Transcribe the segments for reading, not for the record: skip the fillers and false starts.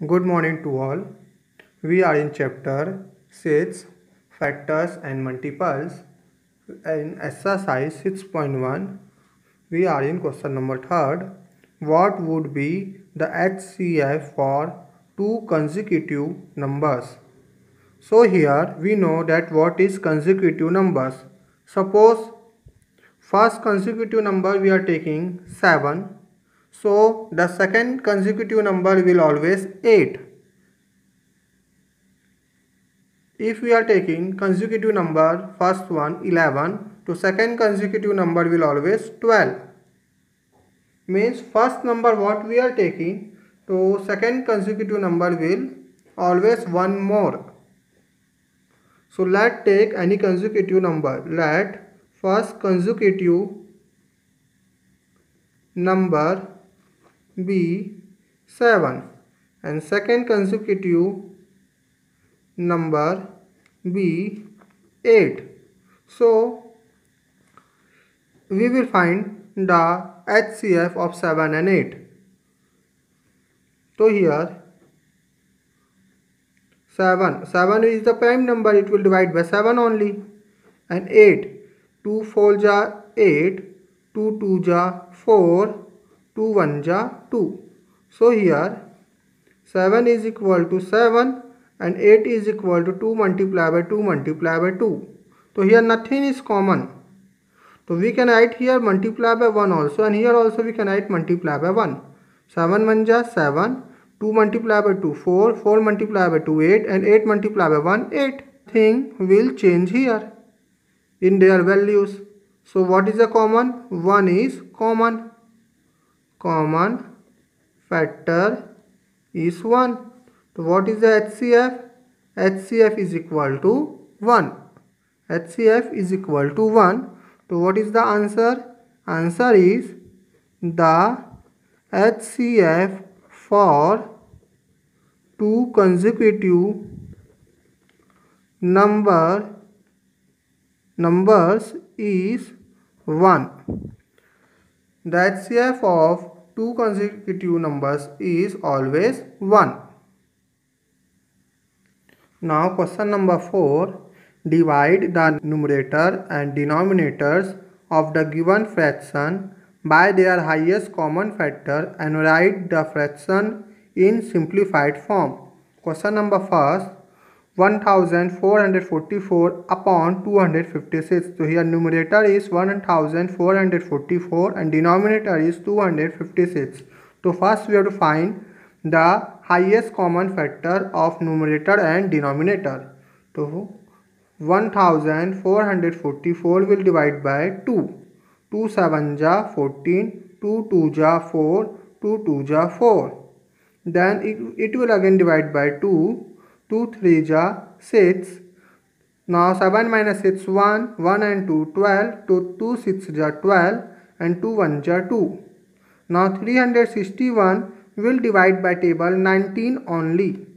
Good morning to all. We are in chapter 6 Factors and Multiples. In exercise 6.1, we are in question number 3. What would be the HCF for two consecutive numbers? So here we know that what is consecutive numbers. Suppose first consecutive number we are taking 7. So the second consecutive number will always 8. If we are taking consecutive number, first one 11, to second consecutive number will always 12. Means first number what we are taking, to second consecutive number will always one more. So let take any consecutive number. Let first consecutive number be 7 and second consecutive number be 8. So we will find the HCF of 7 and 8. So here 7 is the prime number, it will divide by 7 only, and 8, 2 4 ja 8, 2 2 ja 4, 2 1 ja 2. So here 7 is equal to 7 and 8 is equal to 2 multiplied by 2 multiplied by 2. So here nothing is common. So we can write here multiply by 1 also, and here also we can write multiply by 1. 7 1 ja 7, 2 multiplied by 2 4, 4 multiplied by 2 8, and 8 multiplied by 1 8. Thing will change here in their values. So what is the common? 1 is common. Common factor is 1. So what is the HCF? HCF is equal to 1. HCF is equal to 1. So what is the answer? Answer is the HCF for two consecutive numbers is 1. The HCF of two consecutive numbers is always 1. Now question number 4. Divide the numerator and denominators of the given fraction by their highest common factor and write the fraction in simplified form. Question number 1. 1444 upon 256. So here numerator is 1444 and denominator is 256. So first we have to find the highest common factor of numerator and denominator. So 1444 will divide by 2. 2 7 ja 14, 2 2 ja 4, 2 2 ja 4. Then it will again divide by 2. 2 3 ja 6. Now 7 minus 6 1, 1 and 2 12, 2 6 ja 12 and 2 1 ja 2. Now 361 will divide by table 19 only.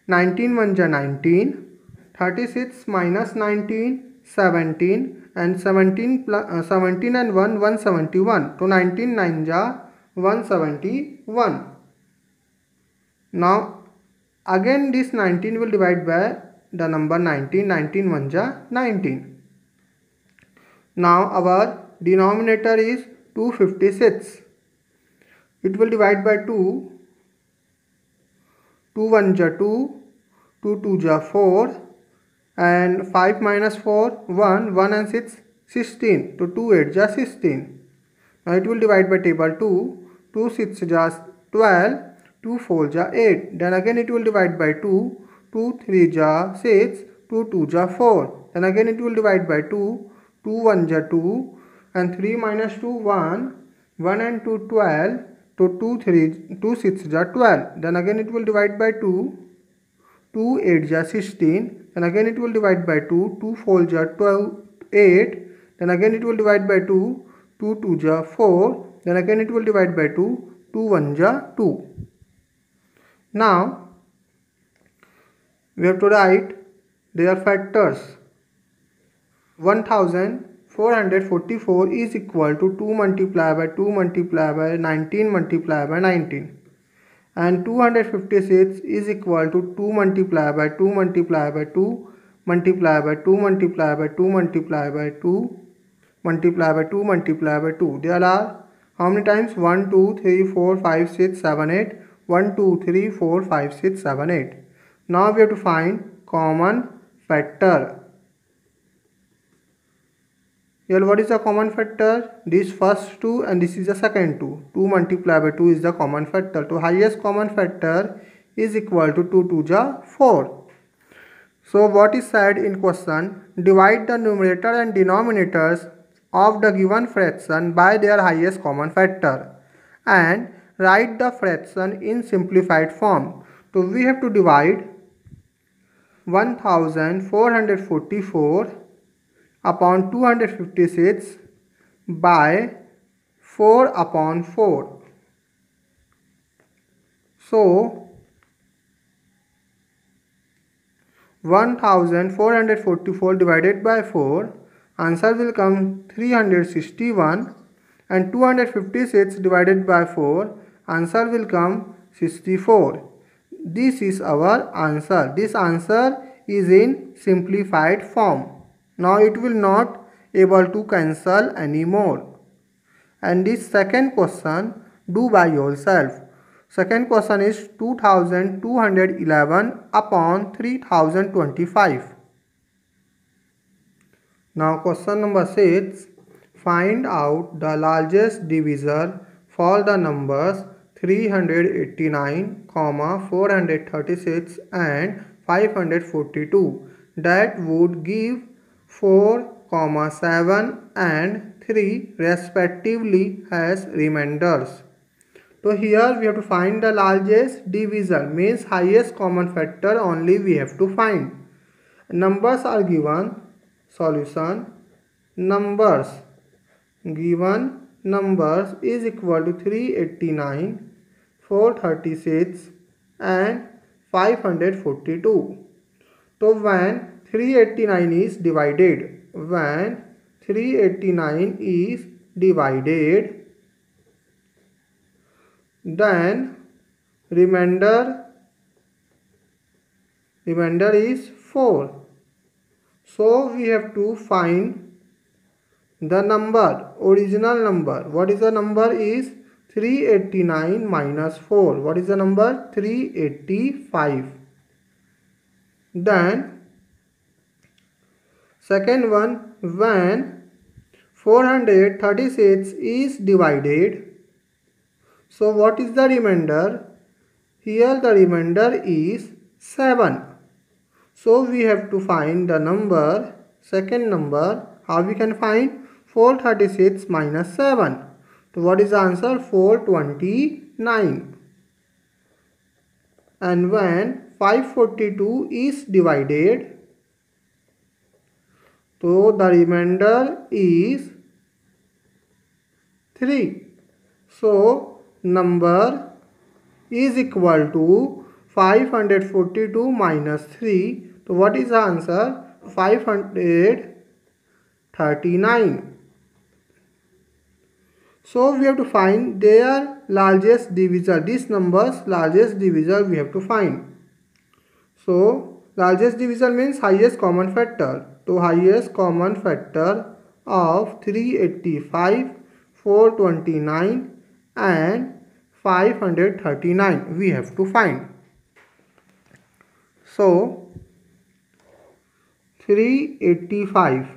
19 1 ja 19. 36 minus 19, 17, and 17 and 1, 171. So 19 9 ja 171. Now again this 19 will divide by the number 19, 19 1 ja 19. Now our denominator is 256. It will divide by 2, 2 1 ja 2, 2 2 ja 4, and 5 minus 4 1, 1 and 6 16. So 2 8 ja 16. Now it will divide by table 2, 2 6 ja 12, 2 4 ja 8. Then again it will divide by 2, 2 3 ja 6, 2 2 ja 4. Then again it will divide by 2, 2 1 ja 2, and 3 minus 2 1, 1 and 2 12. So 2 6 ja 12. Then again it will divide by 2, 2 8 ja 16. Then again it will divide by 2, 2 4 ja 12, 8. Then again it will divide by 2, 2 2 ja 4. Then again it will divide by 2, 2 1 ja 2. Now we have to write their factors. 1444 is equal to 2 multiplied by 2 multiplied by 19 multiplied by 19. and 256 is equal to 2 multiplied by 2 multiplied by 2 multiplied by 2 multiplied by 2 multiplied by 2 multiplied by 2 multiplied by 2. There are how many times? 1 2 3 4 5 6 7 8. 1 2 3 4 5 6 7 8. Now we have to find common factor. Here what is the common factor? This first 2 and this is the second 2. 2 multiplied by 2 is the common factor. So highest common factor is equal to 2 2 ja 4. So what is said in question? Divide the numerator and denominators of the given fraction by their highest common factor and write the fraction in simplified form. So we have to divide 1444 upon 256 by 4 upon 4. So 1444 divided by 4, answer will come 361, and 256 divided by 4, answer will come 64. This is our answer. This answer is in simplified form. Now it will not able to cancel anymore. And this second question, do by yourself. Second question is 2211 upon 3025. Now question number 6. Find out the largest divisor for the numbers 389, 436 and 542 that would give 4, 7 and 3 respectively as remainders. So here we have to find the largest divisor, means highest common factor only we have to find. Numbers are given. Solution. Numbers given numbers is equal to 389, 436 and 542. So when 389 is divided, then remainder is 4. So we have to find the number, original number. What is the number? Is 389 minus 4. What is the number? 385. Then second one, when 436 is divided, so what is the remainder? Here the remainder is 7. So we have to find the number, second number. How we can find? 436 minus 7. So what is the answer? 429. And when 542 is divided, so the remainder is 3. So number is equal to 542 minus 3. So what is the answer? 539. So we have to find their largest divisor. This number's largest divisor we have to find. So largest divisor means highest common factor. So highest common factor of 385, 429 and 539 we have to find. So 385,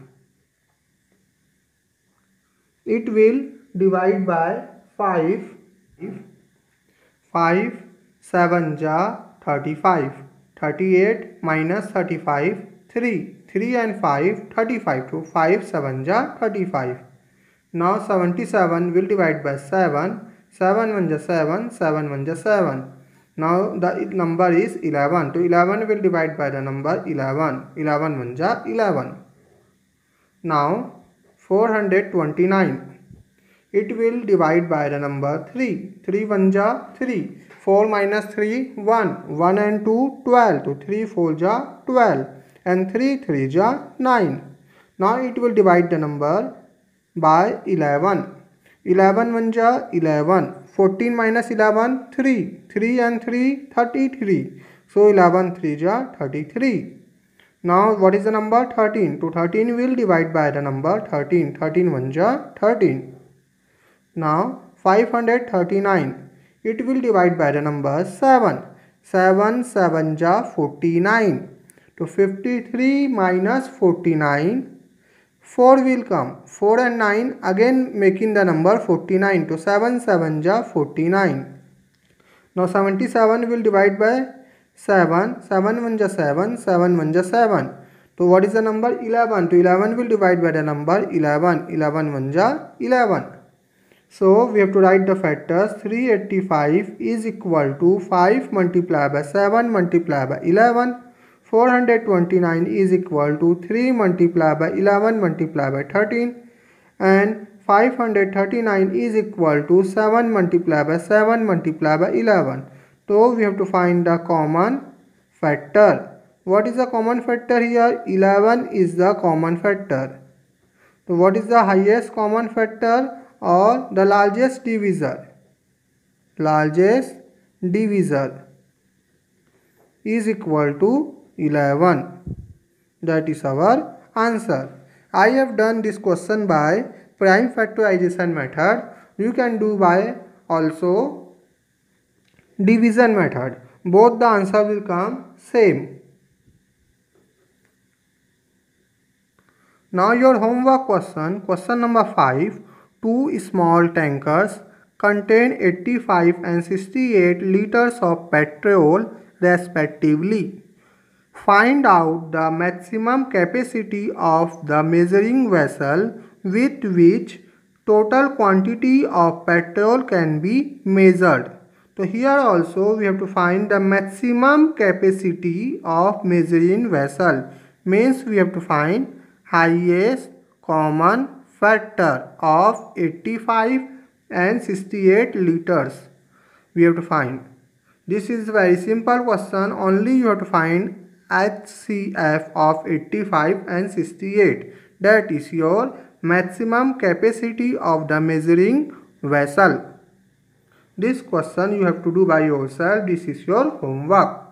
it will divide by 5. 5 7 ja 35. 38 minus 35, 3. 3 and 5, 35. So 5 7 ja 35. Now 77 will divide by 7. 7 1 ja 7, 7 1 ja 7. Now the number is 11. So 11 will divide by the number 11. 11 1 ja 11. Now 429. It will divide by the number 3. 3 1 ja 3. 4 minus 3, 1. 1 and 2, 12. So 3 4 ja 12. And 3 3 ja 9. Now it will divide the number by 11. 11 1 ja 11. 14 minus 11 3. 3 and 3 33. So 11 3 ja 33. Now what is the number 13? To 13 we will divide by the number 13. 13 1 ja 13. Now 539. It will divide by the number 7. 7 7 ja 49. To 53 minus 49. 4 will come. 4 and 9 again making the number 49. To 7 7 ja 49. Now 77 will divide by 7. 7 1 ja 7. 7 1 ja 7. So what is the number 11? To 11 will divide by the number 11. 11 1 ja 11. So we have to write the factors. 385 is equal to 5 multiplied by 7 multiplied by 11. 429 is equal to 3 multiplied by 11 multiplied by 13. And 539 is equal to 7 multiplied by 7 multiplied by 11. So we have to find the common factor. What is the common factor here? 11 is the common factor. So what is the highest common factor or the largest divisor? Largest divisor is equal to 11. That is our answer. I have done this question by prime factorization method. You can do by also division method. Both the answer will come same. Now your homework question. Question number 5. Two small tankers contain 85 and 68 liters of petrol respectively. Find out the maximum capacity of the measuring vessel with which total quantity of petrol can be measured. So here also we have to find the maximum capacity of measuring vessel. Means we have to find highest common factor of 85 and 68 liters. We have to find. This is very simple question. Only you have to find HCF of 85 and 68. That is your maximum capacity of the measuring vessel. This question you have to do by yourself. This is your homework.